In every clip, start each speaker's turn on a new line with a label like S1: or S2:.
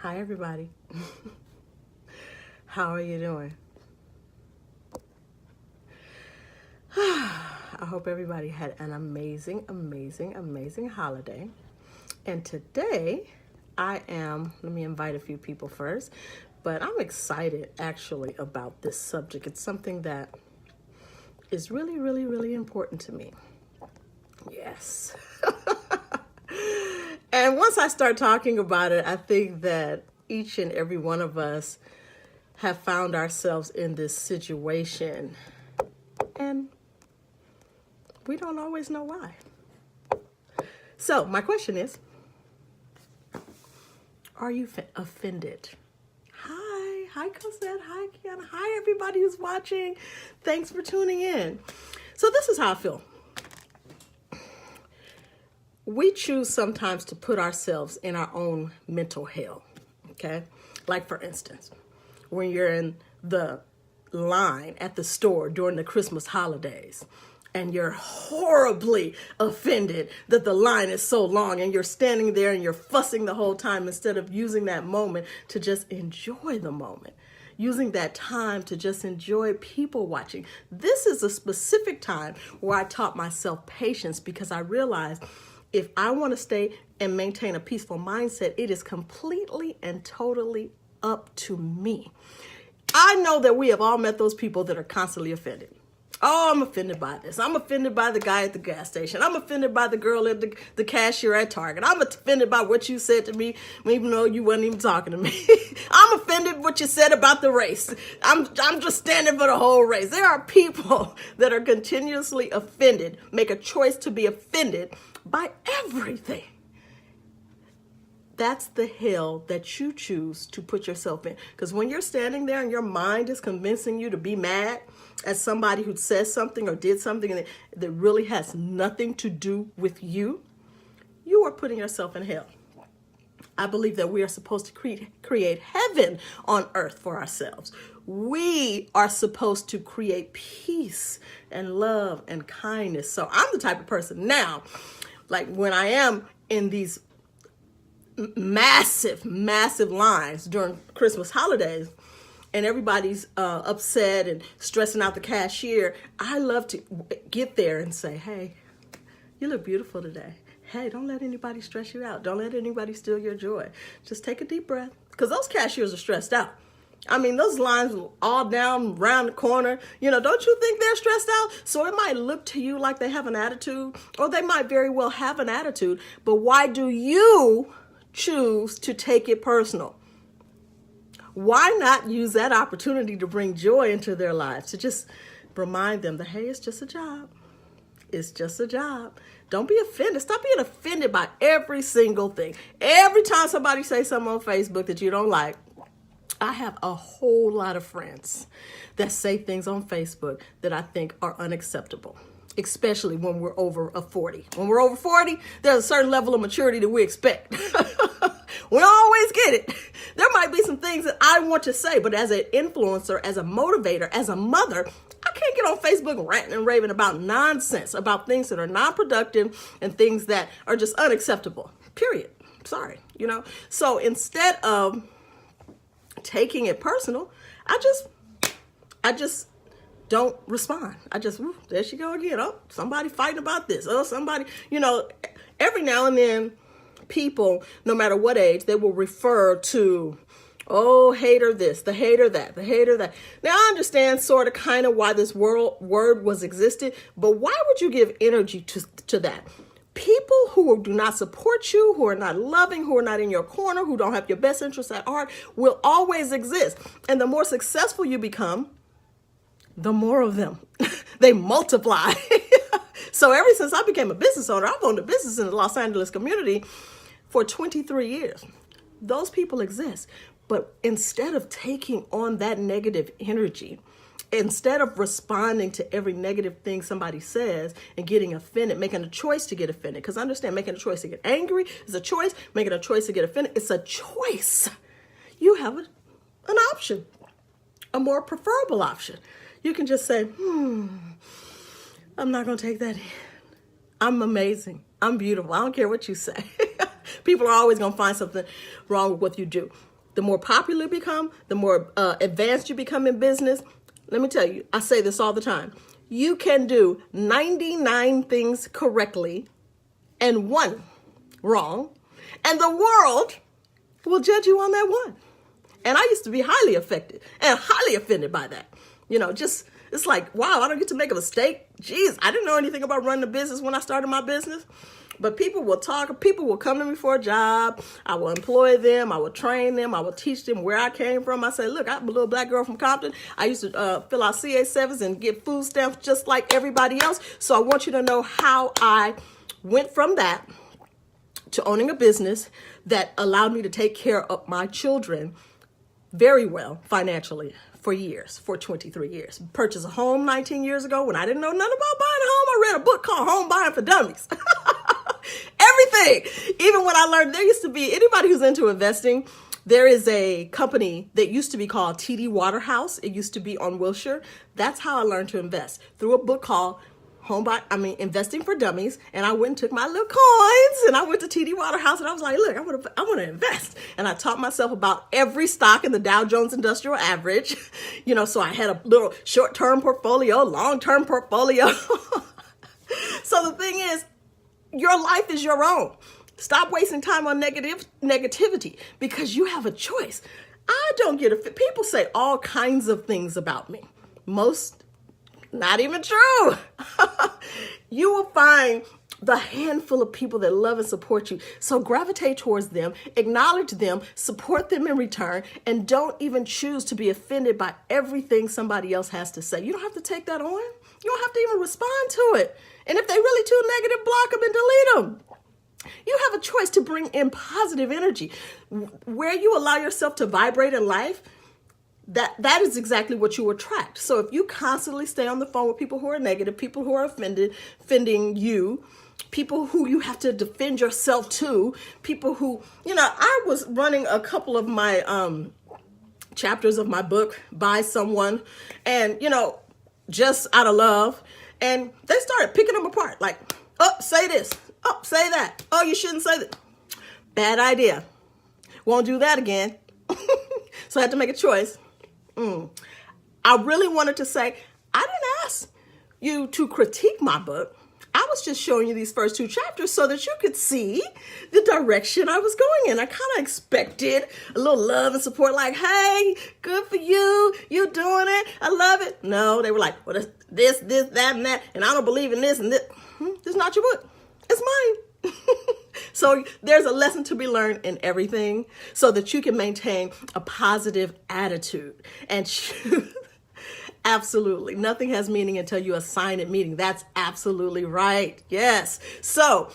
S1: Hi, everybody. How are you doing? I hope everybody had an amazing holiday. And today let me invite a few people first, but I'm excited actually about this subject. It's something that is really important to me. Yes. And once I start talking about it, I think that each and every one of us have found ourselves in this situation, and we don't always know why. So my question is, are you offended? Hi Cosette, hi Kiana, hi everybody who's watching. Thanks for tuning in. So this is how I feel. We choose sometimes to put ourselves in our own mental hell, okay? Like for instance, when you're in the line at the store during the Christmas holidays and you're horribly offended that the line is so long and you're standing there and you're fussing the whole time instead of using that moment to just enjoy the moment. Using that time to just enjoy people watching. This is a specific time where I taught myself patience because I realized if I want to stay and maintain a peaceful mindset, it is completely and totally up to me. I know that we have all met those people that are constantly offended. Oh, I'm offended by this. I'm offended by the guy at the gas station. I'm offended by the girl at the cashier at Target. I'm offended by what you said to me, even though you weren't even talking to me. I'm offended what you said about the race. I'm just standing for the whole race. There are people that are continuously offended, make a choice to be offended by everything. That's the hell that you choose to put yourself in. Because when you're standing there and your mind is convincing you to be mad at somebody who says something or did something that really has nothing to do with you, you are putting yourself in hell. I believe that we are supposed to create heaven on earth for ourselves. We are supposed to create peace and love and kindness. So I'm the type of person now, like when I am in these massive lines during Christmas holidays and everybody's upset and stressing out the cashier, I love to get there and say, hey, you look beautiful today. Hey, don't let anybody stress you out. Don't let anybody steal your joy. Just take a deep breath, because those cashiers are stressed out. I mean, those lines all down around the corner, don't you think they're stressed out? So it might look to you like they have an attitude, or they might very well have an attitude, but why do you choose to take it personal? Why not use that opportunity to bring joy into their lives, to just remind them that, hey, it's just a job. It's just a job. Don't be offended. Stop being offended by every single thing. Every time somebody says something on Facebook that you don't like, I have a whole lot of friends that say things on Facebook that I think are unacceptable, especially when we're over 40. When we're over 40, there's a certain level of maturity that we expect. We don't always get it. There might be some things that I want to say, but as an influencer, as a motivator, as a mother, I can't get on Facebook ranting and raving about nonsense, about things that are non-productive and things that are just unacceptable, period. Sorry, So instead of taking it personal, I just don't respond. There she go again. Oh, somebody fighting about this. Oh, somebody, every now and then people, no matter what age, they will refer to, oh, hater this, the hater that, the hater that. Now I understand sort of kind of why this word was existed, but why would you give energy to that? People who do not support you, who are not loving, who are not in your corner, who don't have your best interests at heart will always exist. And the more successful you become, the more of them, they multiply. So ever since I became a business owner, I've owned a business in the Los Angeles community for 23 years. Those people exist. But instead of taking on that negative energy, instead of responding to every negative thing somebody says and getting offended, making a choice to get offended, because understand, making a choice to get angry is a choice. Making a choice to get offended, it's a choice. You have an option, a more preferable option. You can just say, I'm not going to take that in. I'm amazing. I'm beautiful. I don't care what you say. People are always going to find something wrong with what you do. The more popular you become, the more advanced you become in business. Let me tell you, I say this all the time. You can do 99 things correctly and one wrong, and the world will judge you on that one. And I used to be highly affected and highly offended by that. Just, it's like, wow, I don't get to make a mistake. Jeez, I didn't know anything about running a business when I started my business. But people will talk, people will come to me for a job. I will employ them. I will train them. I will teach them where I came from. I say, look, I'm a little black girl from Compton. I used to fill out CA-7s and get food stamps just like everybody else. So I want you to know how I went from that to owning a business that allowed me to take care of my children very well financially for 23 years. Purchased a home 19 years ago when I didn't know nothing about buying a home. I read a book called Home Buying for Dummies. Everything. Even when I learned, there used to be, anybody who's into investing, there is a company that used to be called TD Waterhouse. It used to be on Wilshire. That's how I learned to invest, through a book called Investing for Dummies. And I went and took my little coins and I went to TD Waterhouse and I was like, look, I want to invest. And I taught myself about every stock in the Dow Jones Industrial Average. So I had a little short-term portfolio, long-term portfolio. So the thing is, your life is your own. Stop wasting time on negativity, because you have a choice. I don't get it. People say all kinds of things about me. Most not even true. You will find the handful of people that love and support you. So gravitate towards them, acknowledge them, support them in return, and don't even choose to be offended by everything somebody else has to say. You don't have to take that on. You don't have to even respond to it. And if they really too negative, block them and delete them. You have a choice to bring in positive energy. Where you allow yourself to vibrate in life, that is exactly what you attract. So if you constantly stay on the phone with people who are negative, people who are offending you, people who you have to defend yourself to, people who, I was running a couple of my chapters of my book by someone, and, just out of love, and they started picking them apart. Like, oh, say this. Oh, say that. Oh, you shouldn't say that. Bad idea. Won't do that again. So I had to make a choice. I really wanted to say, I didn't ask you to critique my book. I was just showing you these first 2 chapters so that you could see the direction I was going in. I kind of expected a little love and support, like, hey, good for you. You're doing it. I love it. No, they were like, well, this, that, and that, and I don't believe in this and this. This is not your book. It's mine. So there's a lesson to be learned in everything so that you can maintain a positive attitude and choose. Absolutely. Nothing has meaning until you assign it meaning. That's absolutely right. Yes. So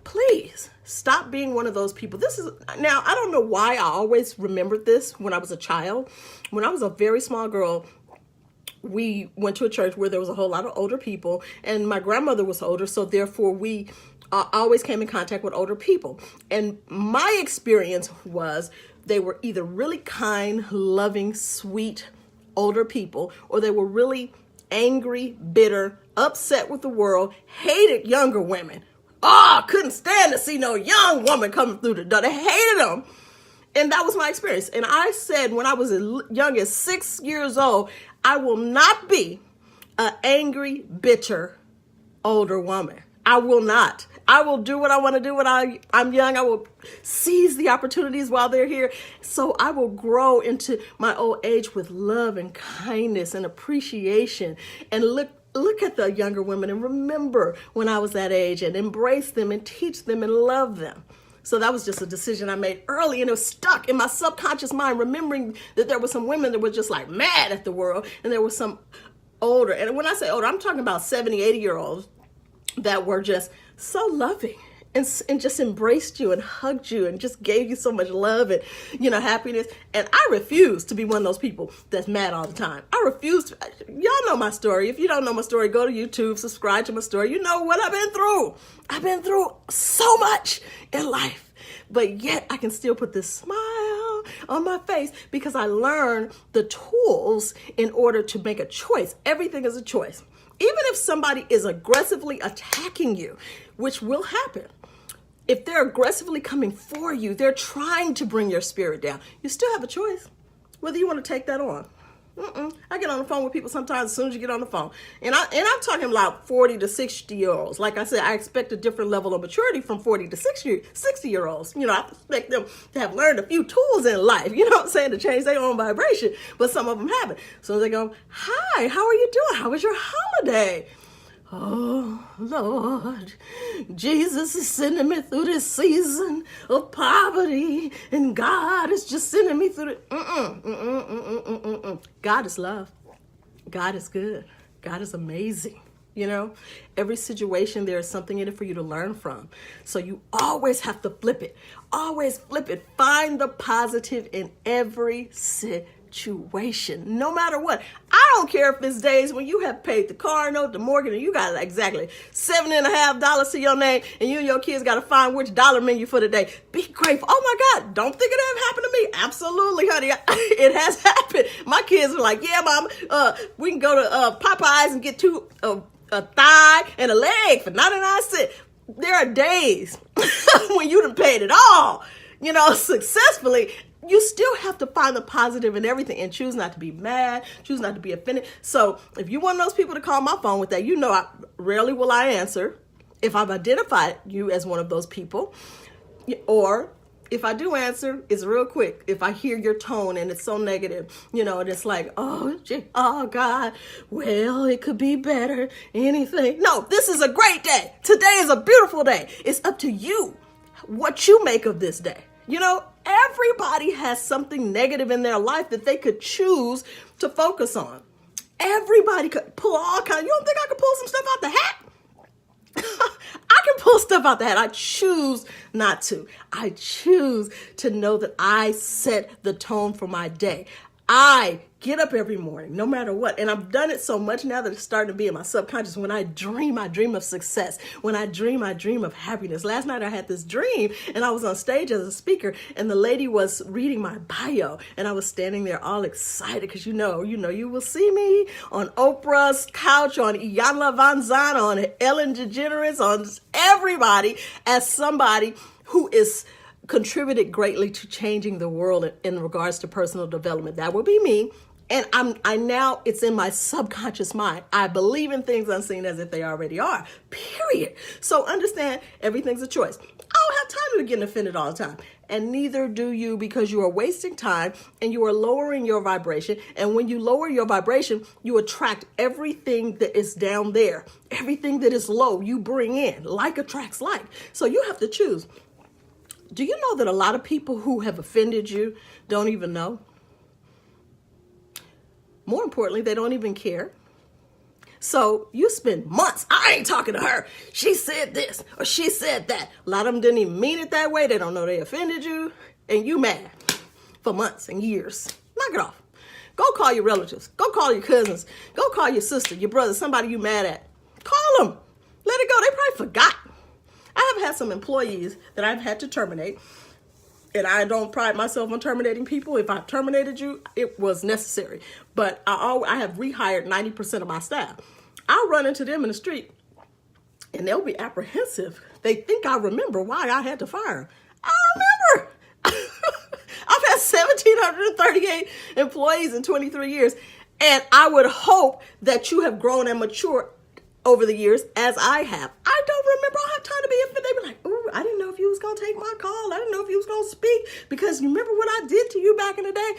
S1: please stop being one of those people. Now, I don't know why I always remembered this when I was a child. When I was a very small girl, we went to a church where there was a whole lot of older people, and my grandmother was older. So therefore we always came in contact with older people. And my experience was they were either really kind, loving, sweet, older people, or they were really angry, bitter, upset with the world, hated younger women. Couldn't stand to see no young woman coming through the door. They hated them. And that was my experience. And I said when I was as young as 6 years old, I will not be an angry, bitter, older woman. I will not. I will do what I want to do when I'm young. I will seize the opportunities while they're here. So I will grow into my old age with love and kindness and appreciation, and look at the younger women and remember when I was that age and embrace them and teach them and love them. So that was just a decision I made early, and it was stuck in my subconscious mind, remembering that there were some women that were just like mad at the world, and there were some older, and when I say older, I'm talking about 70, 80-year-olds that were just so loving and just embraced you and hugged you and just gave you so much love and, happiness. And I refuse to be one of those people that's mad all the time. I refuse to. Y'all know my story. If you don't know my story, go to YouTube, subscribe to my story. You know what I've been through. I've been through so much in life, but yet I can still put this smile on my face because I learned the tools in order to make a choice. Everything is a choice. Even if somebody is aggressively attacking you, which will happen, If they're aggressively coming for you, they're trying to bring your spirit down. You still have a choice whether you want to take that on. I get on the phone with people sometimes as soon as you get on the phone. And I'm talking about 40 to 60-year-olds. Like I said, I expect a different level of maturity from 40 to 60-year-olds. You know, I expect them to have learned a few tools in life, you know what I'm saying, to change their own vibration. But some of them haven't. So they go, hi, how are you doing? How was your holiday? Oh, Lord, Jesus is sending me through this season of poverty, and God is just sending me through it. God is love. God is good. God is amazing. You know, every situation, there is something in it for you to learn from. So you always have to flip it. Always flip it. Find the positive in every situation, no matter what. I don't care if it's days when you have paid the car note, the mortgage, and you got exactly $7.50 to your name, and you and your kids got to find which dollar menu for the day. Be grateful. Oh my God, don't think it ever happened to me. Absolutely, honey. It has happened. My kids are like, yeah, Mom, we can go to Popeyes and get a thigh and a leg for 99 cents. There are days when you done paid it all, you know, successfully. You still have to find the positive in everything and choose not to be mad, choose not to be offended. So if you're one of those people to call my phone with that, you know, rarely will I answer if I've identified you as one of those people. Or if I do answer, it's real quick. If I hear your tone and it's so negative, you know, and it's like, oh God, well, it could be better, anything. No, this is a great day. Today is a beautiful day. It's up to you what you make of this day. You know, everybody has something negative in their life that they could choose to focus on. Everybody could pull all kinds. You don't think I could pull some stuff out the hat? I can pull stuff out the hat. I choose not to. I choose to know that I set the tone for my day. I get up every morning, no matter what. And I've done it so much now that it's starting to be in my subconscious. When I dream of success. When I dream of happiness. Last night I had this dream and I was on stage as a speaker and the lady was reading my bio and I was standing there all excited because you know, you will see me on Oprah's couch, on Iyanla Vanzant, on Ellen DeGeneres, on everybody as somebody who is contributed greatly to changing the world in regards to personal development. That will be me. And I now, it's in my subconscious mind. I believe in things unseen as if they already are, period. So understand, everything's a choice. I don't have time to be getting offended all the time. And neither do you, because you are wasting time and you are lowering your vibration. And when you lower your vibration, you attract everything that is down there. Everything that is low, you bring in. Like attracts like. So you have to choose. Do you know that a lot of people who have offended you don't even know? More importantly, they don't even care. So you spend months, I ain't talking to her. She said this or she said that. A lot of them didn't even mean it that way. They don't know they offended you. And you mad for months and years. Knock it off. Go call your relatives. Go call your cousins. Go call your sister, your brother, somebody you mad at. Call them. Let it go. They probably forgot. I have had some employees that I've had to terminate, and I don't pride myself on terminating people. If I terminated you, it was necessary. But I have rehired 90% of my staff. I'll run into them in the street, and they'll be apprehensive. They think I remember why I had to fire them. I remember. I've had 1,738 employees in 23 years, and I would hope that you have grown and matured over the years as I have. I don't remember. I don't have time to be offended. They be like, ooh, I didn't know if you was going to take my call. I didn't know if you was going to speak because you remember what I did to you back in the day?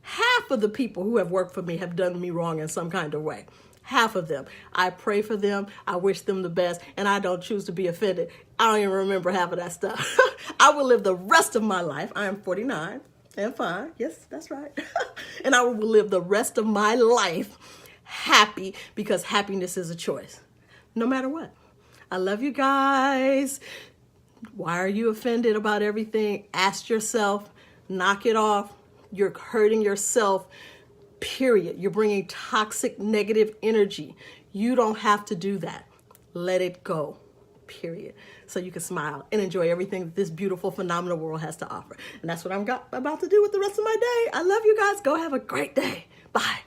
S1: Half of the people who have worked for me have done me wrong in some kind of way. Half of them. I pray for them. I wish them the best. And I don't choose to be offended. I don't even remember half of that stuff. I will live the rest of my life. I am 49 and fine. Yes, that's right. And I will live the rest of my life happy because happiness is a choice, no matter what. I love you guys. Why are you offended about everything? Ask yourself, knock it off. You're hurting yourself, period. You're bringing toxic, negative energy. You don't have to do that. Let it go, period. So you can smile and enjoy everything that this beautiful, phenomenal world has to offer. And that's what I'm about to do with the rest of my day. I love you guys. Go have a great day. Bye.